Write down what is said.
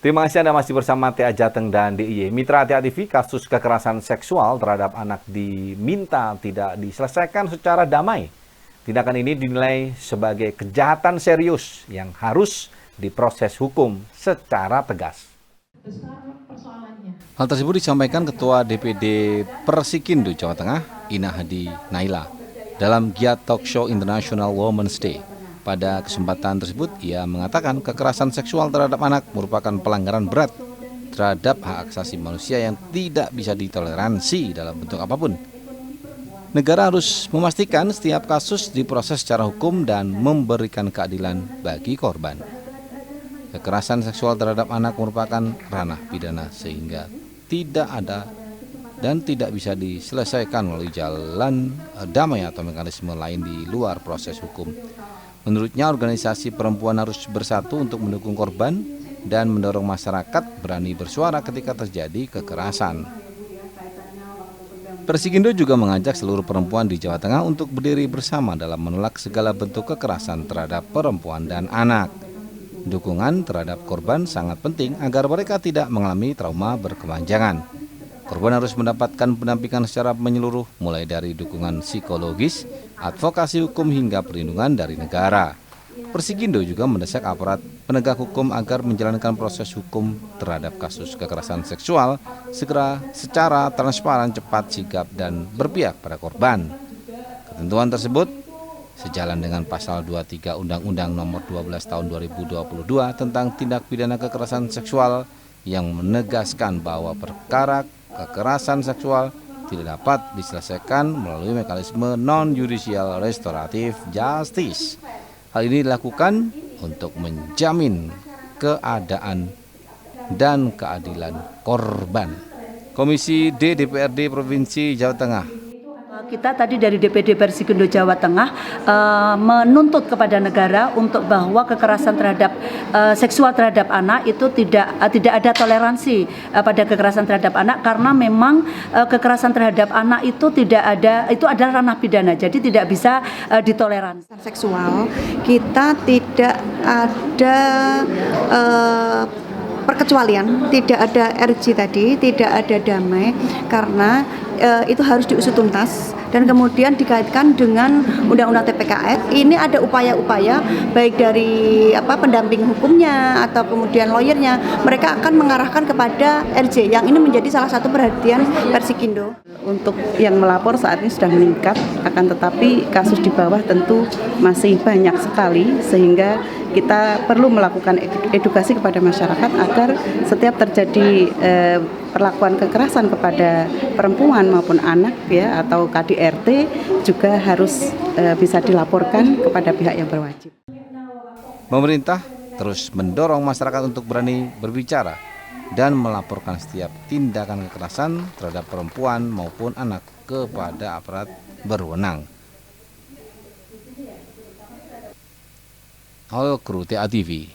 Terima kasih Anda masih bersama TA Jateng dan DIY. Mitra TA TV, kasus kekerasan seksual terhadap anak diminta tidak diselesaikan secara damai. Tindakan ini dinilai sebagai kejahatan serius yang harus diproses hukum secara tegas. Hal tersebut disampaikan Ketua DPD Persikindo Jawa Tengah, Ina Hadi Naila, dalam giat talk show International Women's Day. Pada kesempatan tersebut, ia mengatakan kekerasan seksual terhadap anak merupakan pelanggaran berat terhadap hak asasi manusia yang tidak bisa ditoleransi dalam bentuk apapun. Negara harus memastikan setiap kasus diproses secara hukum dan memberikan keadilan bagi korban. Kekerasan seksual terhadap anak merupakan ranah pidana sehingga tidak ada dan tidak bisa diselesaikan melalui jalan damai atau mekanisme lain di luar proses hukum. Menurutnya, organisasi perempuan harus bersatu untuk mendukung korban dan mendorong masyarakat berani bersuara ketika terjadi kekerasan. Persikindo juga mengajak seluruh perempuan di Jawa Tengah untuk berdiri bersama dalam menolak segala bentuk kekerasan terhadap perempuan dan anak. Dukungan terhadap korban sangat penting agar mereka tidak mengalami trauma berkepanjangan. Korban harus mendapatkan pendampingan secara menyeluruh, mulai dari dukungan psikologis, advokasi hukum hingga perlindungan dari negara. Persikindo juga mendesak aparat penegak hukum agar menjalankan proses hukum terhadap kasus kekerasan seksual segera secara transparan, cepat, sigap, dan berpihak pada korban. Ketentuan tersebut sejalan dengan pasal 23 Undang-Undang Nomor 12 Tahun 2022 tentang tindak pidana kekerasan seksual yang menegaskan bahwa perkara kekerasan seksual tidak dapat diselesaikan melalui mekanisme non-judicial restoratif justice. Hal ini dilakukan untuk menjamin keadaan dan keadilan korban. Komisi D DPRD Provinsi Jawa Tengah. Kita tadi dari DPD Persikindo Jawa Tengah menuntut kepada negara untuk bahwa kekerasan terhadap seksual terhadap anak itu tidak ada toleransi pada kekerasan terhadap anak, karena memang kekerasan terhadap anak itu adalah ranah pidana, jadi tidak bisa ditoleransi. Seksual kita tidak ada perkecualian, tidak ada RJ tadi, tidak ada damai, karena itu harus diusut tuntas dan kemudian dikaitkan dengan Undang-Undang TPKS. Ini ada upaya-upaya baik dari pendamping hukumnya atau kemudian lawyernya, mereka akan mengarahkan kepada RJ yang ini menjadi salah satu perhatian Persikindo. Untuk yang melapor saat ini sudah meningkat, akan tetapi kasus di bawah tentu masih banyak sekali, sehingga kita perlu melakukan edukasi kepada masyarakat agar setiap terjadi perlakuan kekerasan kepada perempuan maupun anak ya atau KDRT juga harus bisa dilaporkan kepada pihak yang berwajib. Pemerintah terus mendorong masyarakat untuk berani berbicara dan melaporkan setiap tindakan kekerasan terhadap perempuan maupun anak kepada aparat berwenang. Halo kru TA TV.